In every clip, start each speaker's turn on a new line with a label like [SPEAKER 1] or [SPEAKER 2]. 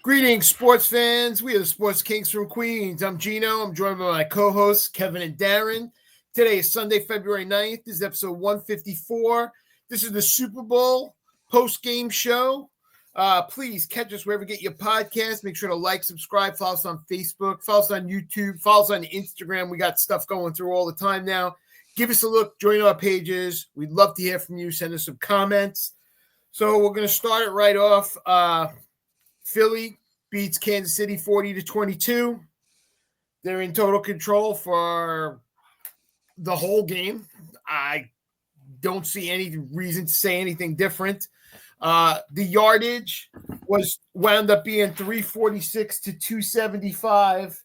[SPEAKER 1] Greetings, sports fans. We are the Sports Kings from Queens. I'm Gino. I'm joined by my co-hosts, Kevin and Darren. Today is Sunday, February 9th. This is episode 154. This is the Super Bowl post-game show. Please catch us wherever you get your podcast. Make sure to like, subscribe, follow us on Facebook, follow us on YouTube, follow us on Instagram. We got stuff going through all the time now. Give us a look. Join our pages. We'd love to hear from you. Send us some comments. So we're going to start it right off. Philly beats Kansas City 40-22. They're in total control for the whole game. I don't see any reason to say anything different. The yardage wound up being 346 to 275,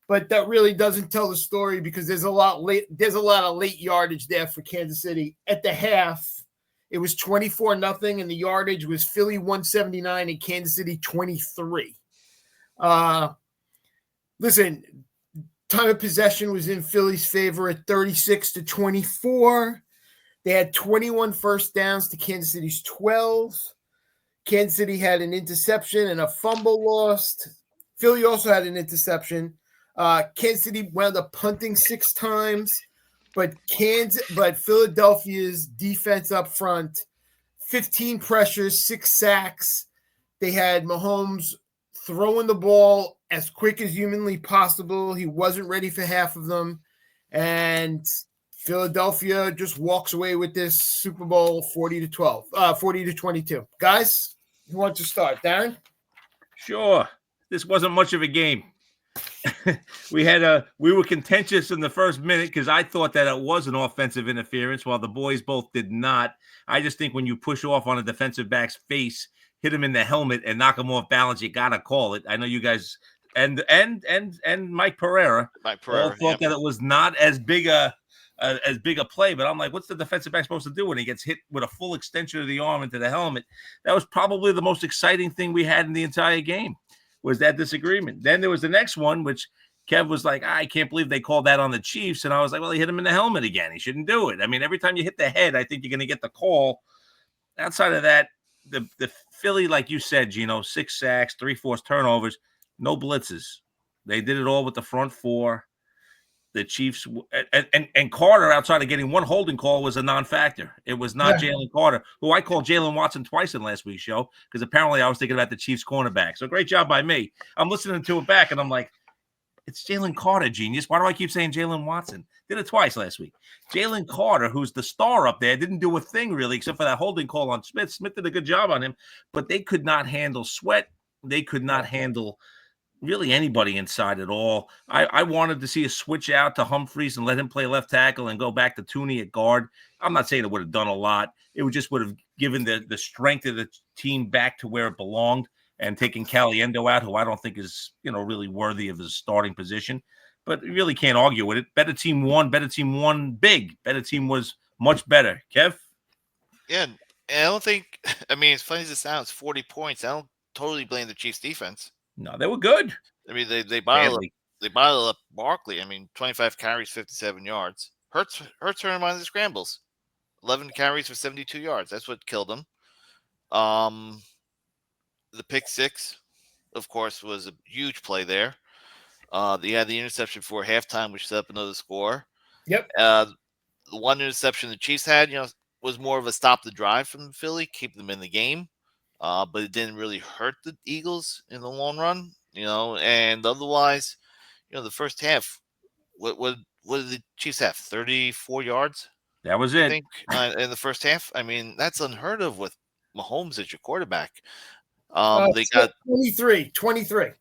[SPEAKER 1] but that really doesn't tell the story because there's a lot of late yardage there for Kansas City. At the half, it was 24-0, and the yardage was Philly 179 and Kansas City 23. Listen, time of possession was in Philly's favor at 36-24. They had 21 first downs to Kansas City's 12. Kansas City had an interception and a fumble lost. Philly also had an interception. Kansas City wound up punting 6 times. But Philadelphia's defense up front, 15 pressures, 6 sacks. They had Mahomes throwing the ball as quick as humanly possible. He wasn't ready for half of them. And Philadelphia just walks away with this Super Bowl 40-22. Guys, who wants to start? Darren?
[SPEAKER 2] Sure. This wasn't much of a game. We were contentious in the first minute because I thought that it was an offensive interference while the boys both did not. I just think when you push off on a defensive back's face, hit him in the helmet and knock him off balance, you gotta call it. I know you guys and Mike Pereira all thought that it was not as big a play, but I'm like, what's the defensive back supposed to do when he gets hit with a full extension of the arm into the helmet? That was probably the most exciting thing we had in the entire game. Was that disagreement. Then there was the next one, which Kev was like, I can't believe they called that on the Chiefs. And I was like, well, he hit him in the helmet again. He shouldn't do it. I mean, every time you hit the head, I think you're going to get the call. Outside of that, the Philly, like you said, Gino, 6 sacks, 3 forced turnovers, no blitzes. They did it all with the front 4. The Chiefs and Carter, outside of getting one holding call, was a non-factor. It was not Jalen Carter, who I called Jalen Watson twice in last week's show because apparently I was thinking about the Chiefs cornerback. So great job by me. I'm listening to it back and I'm like, it's Jalen Carter, genius. Why do I keep saying Jalen Watson? Did it twice last week. Jalen Carter, who's the star up there, didn't do a thing really except for that holding call on Smith. Smith did a good job on him, but they could not handle Sweat. They could not handle really anybody inside at all. I wanted to see a switch out to Humphreys and let him play left tackle and go back to Tooney at guard. I'm not saying it would have done a lot. It would just would have given the strength of the team back to where it belonged and taking Caliendo out, who I don't think is, really worthy of his starting position. But you really can't argue with it. Better team won big. Better team was much better. Kev?
[SPEAKER 3] Yeah, and I don't think, as funny as it sounds, 40 points, I don't totally blame the Chiefs defense.
[SPEAKER 2] No, they were good.
[SPEAKER 3] They bottled up Barkley. 25 carries, 57 yards. Hurts turned him on the scrambles. 11 carries for 72 yards. That's what killed him. The pick 6, of course, was a huge play there. They had the interception for halftime, which set up another score.
[SPEAKER 1] Yep.
[SPEAKER 3] The one interception the Chiefs had, was more of a stop the drive from Philly, keep them in the game. But it didn't really hurt the Eagles in the long run, and otherwise, the first half, what did the Chiefs have? 34 yards?
[SPEAKER 2] That was
[SPEAKER 3] I
[SPEAKER 2] it.
[SPEAKER 3] think, in the first half. That's unheard of with Mahomes as your quarterback. They got
[SPEAKER 1] 23.
[SPEAKER 3] 23.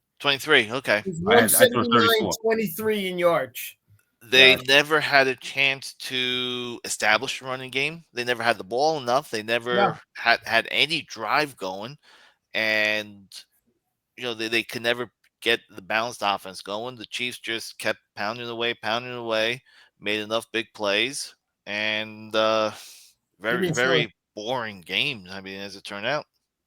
[SPEAKER 3] Okay.
[SPEAKER 1] 179, 23 in yards.
[SPEAKER 3] They never had a chance to establish a running game. They never had the ball enough. They never had any drive going. And, they could never get the balanced offense going. The Chiefs just kept pounding away, made enough big plays. And very, very boring game, as it turned out.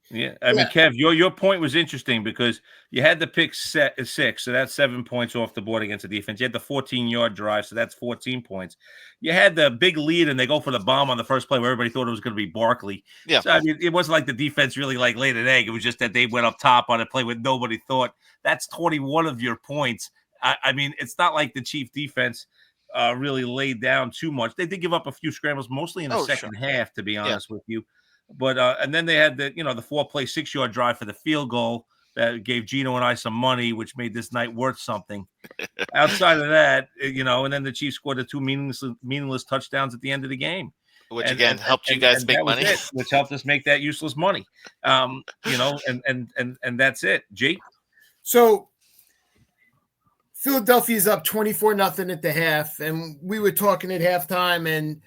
[SPEAKER 2] Yeah, I mean, Kev, your point was interesting because you had the pick set 6, so that's 7 points off the board against the defense. You had the 14-yard drive, so that's 14 points. You had the big lead, and they go for the bomb on the first play where everybody thought it was going to be Barkley.
[SPEAKER 3] Yeah.
[SPEAKER 2] So I mean, it wasn't like the defense really like laid an egg. It was just that they went up top on a play where nobody thought. That's 21 of your points. I mean, it's not like the Chief defense really laid down too much. They did give up a few scrambles, mostly in the second half, to be honest with you. But and then they had the 4-play 6-yard drive for the field goal that gave Gino and I some money, which made this night worth something. Outside of that, and then the Chiefs scored the 2 meaningless touchdowns at the end of the game,
[SPEAKER 3] which helped you guys make money,
[SPEAKER 2] which helped us make that useless money. And that's it. G.
[SPEAKER 1] So Philadelphia's up 24-0 at the half, and we were talking at halftime, and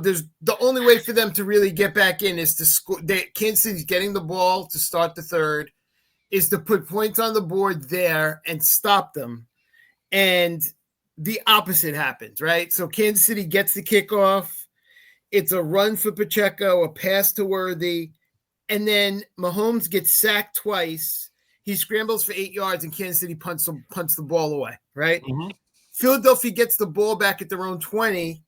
[SPEAKER 1] there's the only way for them to really get back in is to score. Kansas City's getting the ball to start the third, is to put points on the board there and stop them. And the opposite happens, right? So Kansas City gets the kickoff. It's a run for Pacheco, a pass to Worthy, and then Mahomes gets sacked twice. He scrambles for 8 yards, and Kansas City punts the ball away, right? Mm-hmm. Philadelphia gets the ball back at their own 20,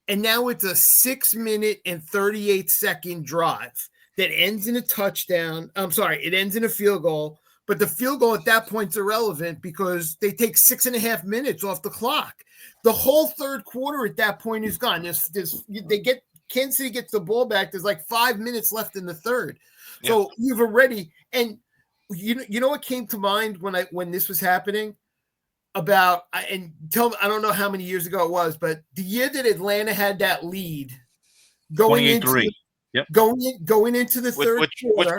[SPEAKER 1] and now it's a 6-minute and 38-second drive that ends in a touchdown. I'm sorry, it ends in a field goal, but the field goal at that point is irrelevant because they take 6.5 minutes off the clock. The whole third quarter at that point is gone. Kansas City gets the ball back. There's like 5 minutes left in the third. Yeah. So you've already, and you know what came to mind when this was happening? I don't know how many years ago it was, but the year that Atlanta had that lead going into the third quarter,
[SPEAKER 3] which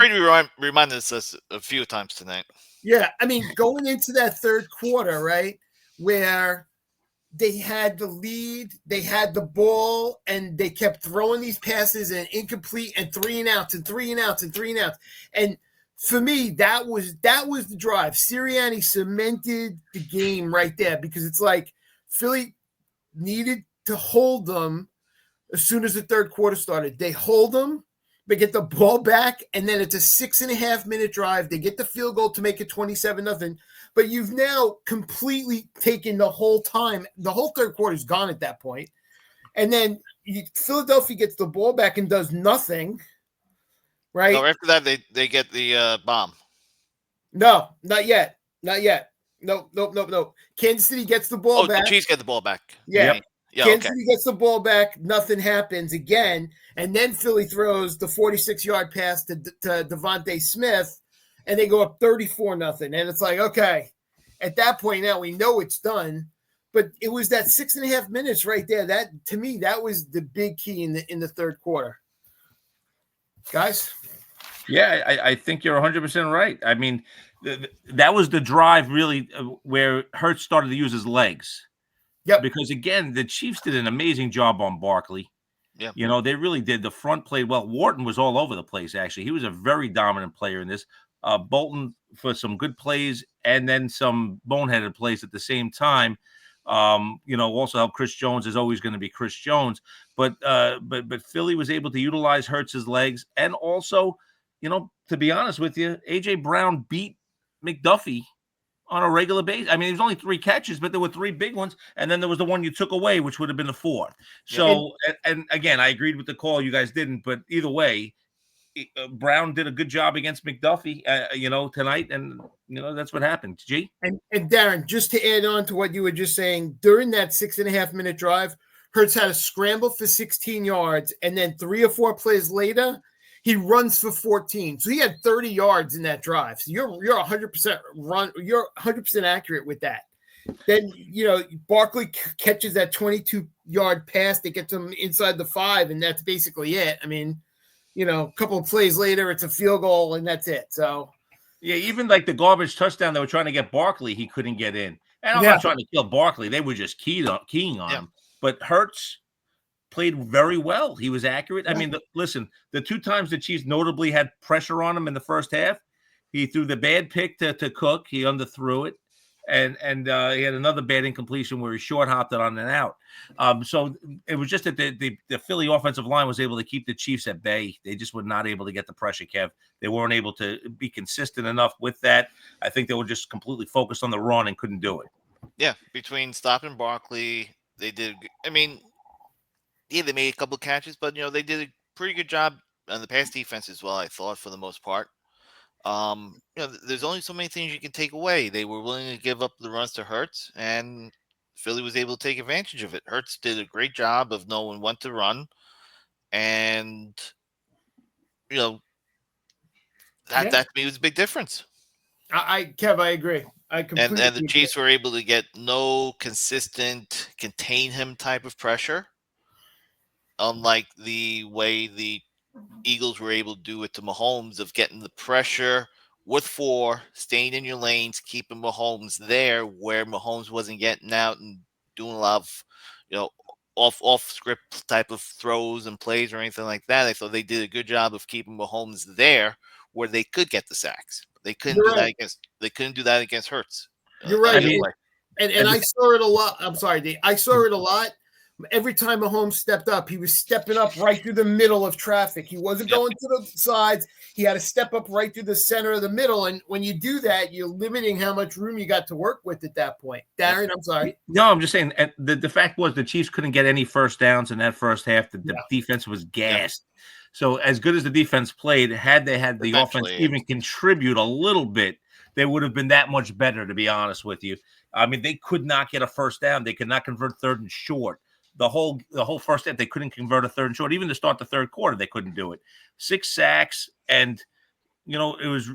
[SPEAKER 3] reminded us a few times tonight.
[SPEAKER 1] Yeah, I mean, going into that third quarter, right, where they had the lead, they had the ball, and they kept throwing these passes and incomplete and 3 and outs and 3 and outs and 3 and outs. And for me, that was the drive. Sirianni cemented the game right there because it's like Philly needed to hold them as soon as the third quarter started. They hold them, they get the ball back, and then it's a 6.5-minute drive. They get the field goal to make it 27-0. But you've now completely taken the whole time. The whole third quarter is gone at that point. And then Philadelphia gets the ball back and does nothing. Right.
[SPEAKER 3] No, after that, they get the bomb.
[SPEAKER 1] No, not yet. No. Kansas City gets the ball back.
[SPEAKER 3] The Chiefs get the ball back.
[SPEAKER 1] Yeah. Yep. Kansas City gets the ball back. Nothing happens again. And then Philly throws the 46-yard pass to Devontae Smith, and they go up 34-0. And it's like, okay, at that point now we know it's done. But it was that 6.5 minutes right there. That, to me, that was the big key in the third quarter. Guys?
[SPEAKER 2] Yeah, I think you're 100% right. I mean, that was the drive really where Hurts started to use his legs.
[SPEAKER 1] Yeah.
[SPEAKER 2] Because, again, the Chiefs did an amazing job on Barkley.
[SPEAKER 3] Yeah.
[SPEAKER 2] They really did. The front played well. Wharton was all over the place, actually. He was a very dominant player in this. Bolton for some good plays and then some boneheaded plays at the same time. Also help Chris Jones is always going to be Chris Jones, but Philly was able to utilize Hurts's legs, and also, to be honest with you, AJ Brown beat McDuffie on a regular basis. I mean, it was only 3 catches, but there were 3 big ones, and then there was the one you took away, which would have been the 4th. So, and again, I agreed with the call. You guys didn't, but either way, Brown did a good job against McDuffie, tonight, and that's what happened. G.
[SPEAKER 1] And Darren, just to add on to what you were just saying, during that 6.5-minute drive, Hurts had a scramble for 16 yards, and then 3 or 4 plays later, he runs for 14. So he had 30 yards in that drive. So you're 100% run. You're 100% accurate with that. Then Barkley catches that 22-yard pass that gets him inside the 5, and that's basically it. I mean, a couple of plays later, it's a field goal, and that's it. So,
[SPEAKER 2] yeah, even like the garbage touchdown they were trying to get Barkley, he couldn't get in. And I'm not trying to kill Barkley. They were just keying on him. But Hurts played very well. He was accurate. I mean, listen, the 2 times the Chiefs notably had pressure on him in the first half, he threw the bad pick to Cook. He underthrew it. and he had another bad incompletion where he short hopped it on and out. So it was just that the Philly offensive line was able to keep the Chiefs at bay. They just were not able to get the pressure, Kev. They weren't able to be consistent enough with that. I think they were just completely focused on the run and couldn't do it.
[SPEAKER 3] Yeah, between stopping Barkley, they did. I mean, yeah, they made a couple of catches, but they did a pretty good job on the pass defense as well. I thought for the most part. There's only so many things you can take away. They were willing to give up the runs to Hurts, and Philly was able to take advantage of it. Hurts did a great job of knowing when to run, and that to me was a big difference.
[SPEAKER 1] Kev, I agree. I completely
[SPEAKER 3] and the Chiefs were able to get no consistent contain him type of pressure, unlike the way the Eagles were able to do it to Mahomes of getting the pressure with 4, staying in your lanes, keeping Mahomes there where Mahomes wasn't getting out and doing a lot of, off script type of throws and plays or anything like that. I thought they did a good job of keeping Mahomes there where they could get the sacks. They couldn't do that against. They couldn't do that against Hurts.
[SPEAKER 1] You're right. And I saw it a lot. I'm sorry, Dave. I saw it a lot. Every time Mahomes stepped up, he was stepping up right through the middle of traffic. He wasn't going to the sides. He had to step up right through the center of the middle. And when you do that, you're limiting how much room you got to work with at that point. Darren, I'm sorry.
[SPEAKER 2] No, I'm just saying the fact was the Chiefs couldn't get any first downs in that first half. The defense was gassed. Yeah. So as good as the defense played, had they had the offense even contribute a little bit, they would have been that much better, to be honest with you. I mean, they could not get a first down. They could not convert third and short. The whole first half, they couldn't convert a third and short. Even to start the third quarter, they couldn't do it. 6 sacks, and it was,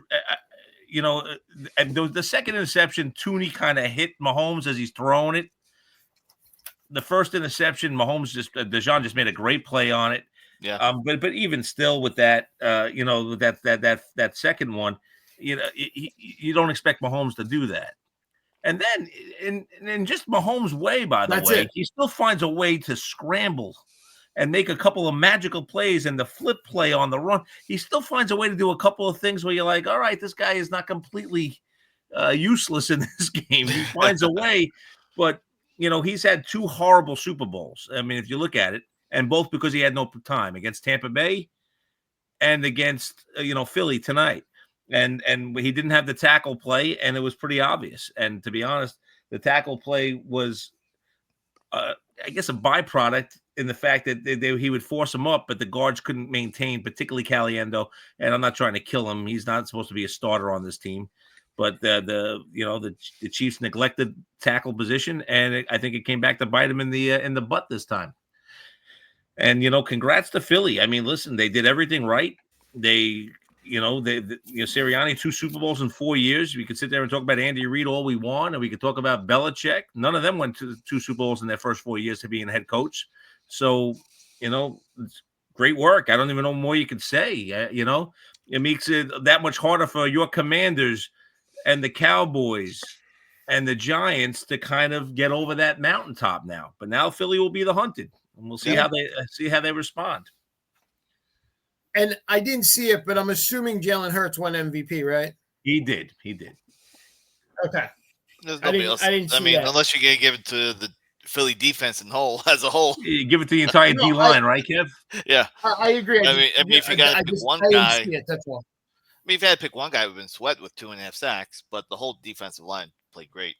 [SPEAKER 2] and the second interception, Tooney kind of hit Mahomes as he's throwing it. The first interception, Mahomes Dejan just made a great play on it.
[SPEAKER 3] Yeah.
[SPEAKER 2] But even still with that, that second one, you don't expect Mahomes to do that. And then in just Mahomes' way, by the way, he still finds a way to scramble and make a couple of magical plays, and the flip play on the run. He still finds a way to do a couple of things where you're like, all right, this guy is not completely useless in this game. He finds a way, but he's had 2 horrible Super Bowls. I mean, if you look at it, and both because he had no time against Tampa Bay and against Philly tonight. And he didn't have the tackle play, and it was pretty obvious. And to be honest, the tackle play was, I guess, a byproduct in the fact that he would force him up, but the guards couldn't maintain, particularly Caliendo. And I'm not trying to kill him; he's not supposed to be a starter on this team. But the Chiefs neglected tackle position, and I think it came back to bite him in the butt this time. And congrats to Philly. I mean, listen, they did everything right. They. Sirianni, 2 Super Bowls in 4 years. We could sit there and talk about Andy Reid all we want, and we could talk about Belichick. None of them went to 2 Super Bowls in their first 4 years to being head coach. So, it's great work. I don't even know more you could say. It makes it that much harder for your Commanders and the Cowboys and the Giants to kind of get over that mountaintop now. But now Philly will be the hunted, and we'll see how they respond.
[SPEAKER 1] And I didn't see it, but I'm assuming Jalen Hurts won MVP, right?
[SPEAKER 2] He did.
[SPEAKER 1] Okay.
[SPEAKER 3] There's nobody else. I didn't see that. Unless you're going to give it to the Philly defense as a whole.
[SPEAKER 2] You give it to the entire D-line, right, Kev?
[SPEAKER 3] Yeah.
[SPEAKER 1] I agree.
[SPEAKER 3] I mean, if you got to pick one guy.
[SPEAKER 1] I didn't see it, that's all.
[SPEAKER 3] I mean, if you had to pick one guy, it would have been Sweat with 2.5 sacks, but the whole defensive line played great.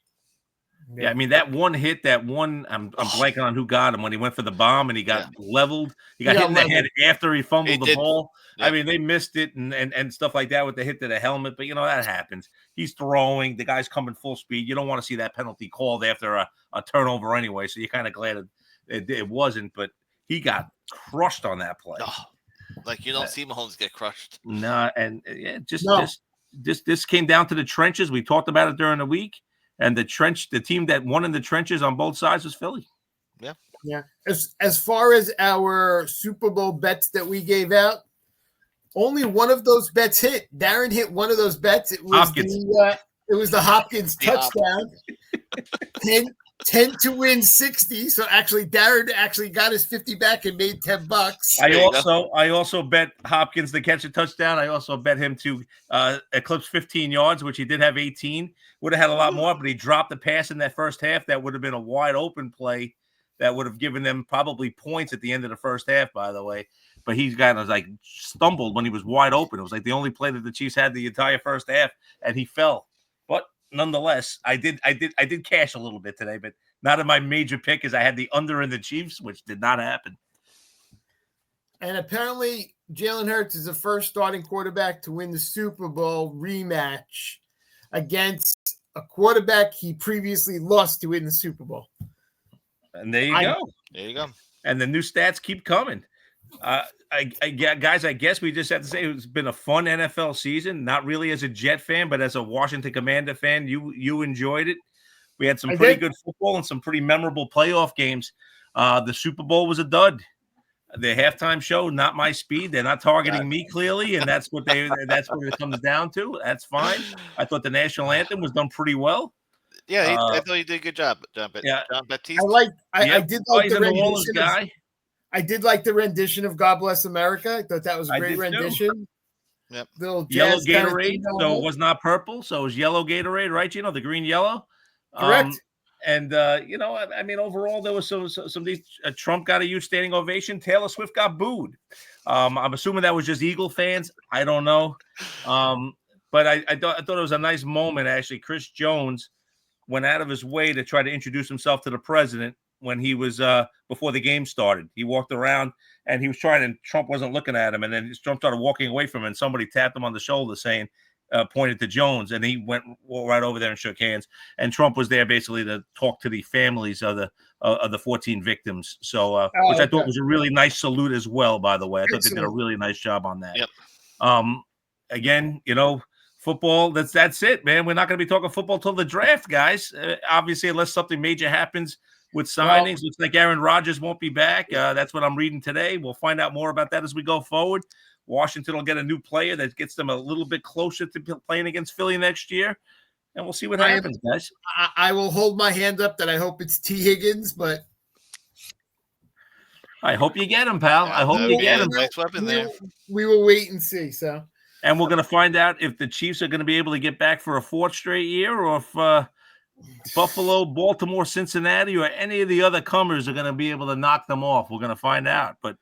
[SPEAKER 2] Yeah, I mean, that one hit, I'm blanking on who got him when he went for the bomb and he got leveled. He got hit in the head after he fumbled the ball. Yeah. I mean, they missed it and stuff like that with the hit to the helmet. But, that happens. He's throwing. The guy's coming full speed. You don't want to see that penalty called after a turnover anyway. So you're kind of glad it wasn't. But he got crushed on that play.
[SPEAKER 3] Oh, like you don't see Mahomes get crushed.
[SPEAKER 2] No, and this came down to the trenches. We talked about it during the week. And the team that won in the trenches on both sides was Philly.
[SPEAKER 3] Yeah.
[SPEAKER 1] Yeah. As far as our Super Bowl bets that we gave out, only one of those bets hit. Darren hit one of those bets. It was Hopkins. It was the Hopkins touchdown. 10 to win 60. So actually, Darren actually got his 50 back and made $10.
[SPEAKER 2] I also bet Hopkins to catch a touchdown. I also bet him to eclipse 15 yards, which he did have 18. Would have had a lot more, but he dropped the pass in that first half. That would have been a wide open play that would have given them probably points at the end of the first half, by the way. But he kind of like stumbled when he was wide open. It was like the only play that the Chiefs had the entire first half, and he fell. But nonetheless, I did cash a little bit today, but not in my major pick, as I had the under in the Chiefs, which did not happen.
[SPEAKER 1] And apparently, Jalen Hurts is the first starting quarterback to win the Super Bowl rematch against a quarterback he previously lost to in the Super Bowl.
[SPEAKER 2] And there you go.
[SPEAKER 3] There you go.
[SPEAKER 2] And the new stats keep coming. Guys, I guess we just have to say it's been a fun NFL season. Not really as a Jet fan, but as a Washington Commander fan, you enjoyed it. We had some pretty good football and some pretty memorable playoff games. The Super Bowl was a dud. The halftime show, not my speed. They're not targeting me clearly, and that's what it comes down to. That's fine. I thought the national anthem was done pretty well.
[SPEAKER 3] Yeah, I thought you did a good job, John Baptiste.
[SPEAKER 1] I did like the rendition. I did like the rendition of "God Bless America." I thought that was a great rendition.
[SPEAKER 3] Yep.
[SPEAKER 1] Little
[SPEAKER 2] yellow Gatorade, so it was not purple, so it was yellow Gatorade, right? The green yellow.
[SPEAKER 1] Correct.
[SPEAKER 2] And I mean, overall, there was some Trump got a huge standing ovation. Taylor Swift got booed. I'm assuming that was just Eagle fans. I don't know. But I thought it was a nice moment, actually. Chris Jones went out of his way to try to introduce himself to the president when he was before the game started. He walked around and he was trying, and Trump wasn't looking at him. And then Trump started walking away from him, and somebody tapped him on the shoulder saying, pointed to Jones, and he went right over there and shook hands. And Trump was there basically to talk to the families of the 14 victims. So, which I thought was a really nice salute as well, by the way. I thought they did a really nice job on that.
[SPEAKER 3] Yep.
[SPEAKER 2] Again, football, that's it, man. We're not going to be talking football till the draft, guys. Obviously, unless something major happens with signings. Looks like Aaron Rodgers won't be back. That's what I'm reading today. We'll find out more about that as we go forward. Washington will get a new player that gets them a little bit closer to playing against Philly next year. And we'll see what happens, guys.
[SPEAKER 1] I will hold my hand up that I hope it's T. Higgins, but
[SPEAKER 2] I hope you get him, pal. I hope you get him.
[SPEAKER 3] Nice weapon there.
[SPEAKER 1] We will wait and see. So,
[SPEAKER 2] and we're going to find out if the Chiefs are going to be able to get back for a fourth straight year, or if Buffalo, Baltimore, Cincinnati, or any of the other comers are going to be able to knock them off. We're going to find out. But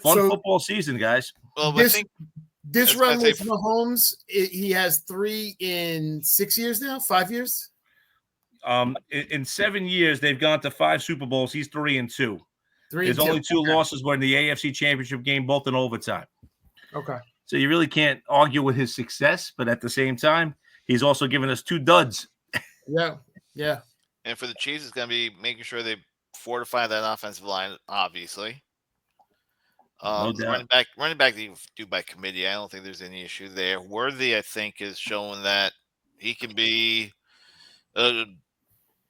[SPEAKER 2] fun football season, guys.
[SPEAKER 3] Well,
[SPEAKER 1] this run with Mahomes, he has 3 in 6 years now, 5 years.
[SPEAKER 2] In 7 years, they've gone to 5 Super Bowls. He's 3-2. His only 2 losses were in the AFC Championship game, both in overtime.
[SPEAKER 1] Okay.
[SPEAKER 2] So you really can't argue with his success, but at the same time, he's also given us 2 duds.
[SPEAKER 1] Yeah.
[SPEAKER 3] And for the Chiefs, it's going to be making sure they fortify that offensive line, obviously.
[SPEAKER 2] No doubt.
[SPEAKER 3] Running back they do by committee. I don't think there's any issue there. Worthy, I think, is showing that he can be a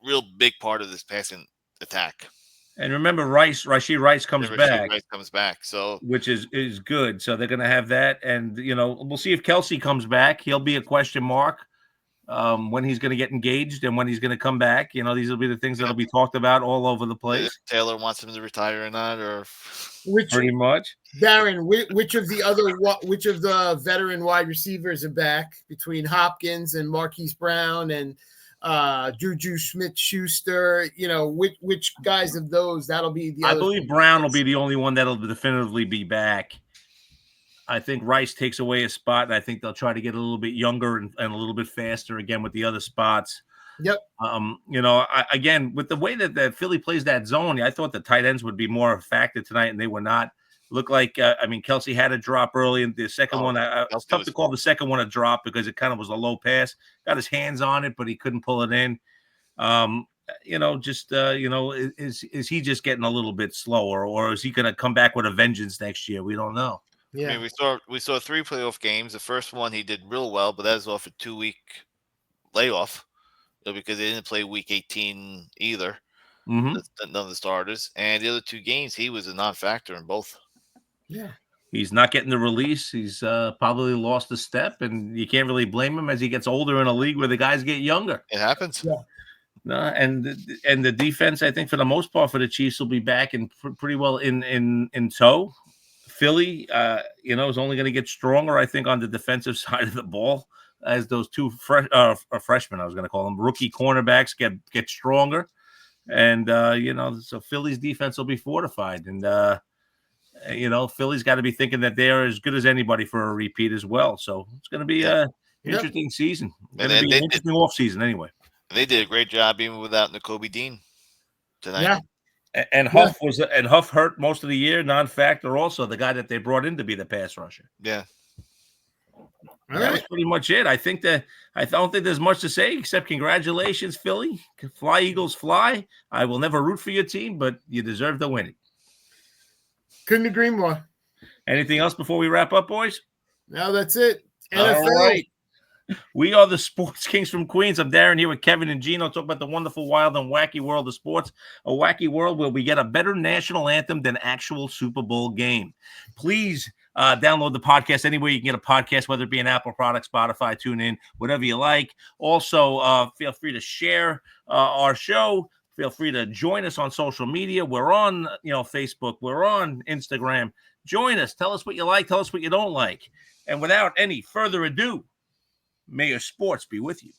[SPEAKER 3] real big part of this passing attack.
[SPEAKER 2] And remember, Rashee Rice comes back.
[SPEAKER 3] Rice comes back, so
[SPEAKER 2] which is good. So they're going to have that, and we'll see if Kelsey comes back. He'll be a question mark when he's going to get engaged and when he's going to come back. These will be the things that'll be talked about all over the place.
[SPEAKER 3] If Taylor wants him to retire or not, or
[SPEAKER 2] pretty much.
[SPEAKER 1] Darren, which of the veteran wide receivers are back between Hopkins and Marquise Brown and Juju Smith-Schuster? Which guys of those that'll be the?
[SPEAKER 2] I believe Brown will be the only one that'll definitively be back. I think Rice takes away a spot, and I think they'll try to get a little bit younger and a little bit faster again with the other spots.
[SPEAKER 1] Yep.
[SPEAKER 2] Again, with the way that Philly plays that zone, I thought the tight ends would be more a factor tonight, and they were not. Looked like, Kelsey had a drop early in the second one. It's tough to call the second one a drop because it kind of was a low pass. Got his hands on it, but he couldn't pull it in. Is he just getting a little bit slower, or is he going to come back with a vengeance next year? We don't know.
[SPEAKER 1] Yeah.
[SPEAKER 3] I mean, we saw 3 playoff games. The first one he did real well, but that was off a 2-week layoff because they didn't play week 18 either.
[SPEAKER 2] Mm-hmm.
[SPEAKER 3] None of the starters. And the other 2 games, he was a non-factor in both.
[SPEAKER 1] Yeah.
[SPEAKER 2] He's not getting the release. He's probably lost a step, and you can't really blame him as he gets older in a league where the guys get younger.
[SPEAKER 3] It happens.
[SPEAKER 1] Yeah.
[SPEAKER 2] No, and the defense, I think, for the most part, for the Chiefs will be back and pretty well in tow. Philly, is only going to get stronger, I think, on the defensive side of the ball as those two freshmen, I was going to call them, rookie cornerbacks get stronger. And, so Philly's defense will be fortified. And, Philly's got to be thinking that they are as good as anybody for a repeat as well. So it's going to be an interesting season. It's going to be an interesting offseason anyway.
[SPEAKER 3] They did a great job even without Nakobe Dean tonight.
[SPEAKER 1] Yeah.
[SPEAKER 2] And Huff hurt most of the year, non-factor also, the guy that they brought in to be the pass rusher.
[SPEAKER 3] Yeah.
[SPEAKER 2] That was pretty much it. I don't think there's much to say except congratulations, Philly. Fly, Eagles, fly. I will never root for your team, but you deserve to win it.
[SPEAKER 1] Couldn't agree more.
[SPEAKER 2] Anything else before we wrap up, boys?
[SPEAKER 1] No, that's it.
[SPEAKER 2] NFL. All right. We are the Sports Kings from Queens. I'm Darren here with Kevin and Gino. Talk about the wonderful, wild, and wacky world of sports. A wacky world where we get a better national anthem than actual Super Bowl game. Please download the podcast anywhere you can get a podcast, whether it be an Apple product, Spotify, TuneIn, whatever you like. Also, feel free to share our show. Feel free to join us on social media. We're on, Facebook. We're on Instagram. Join us. Tell us what you like. Tell us what you don't like. And without any further ado, may your sports be with you.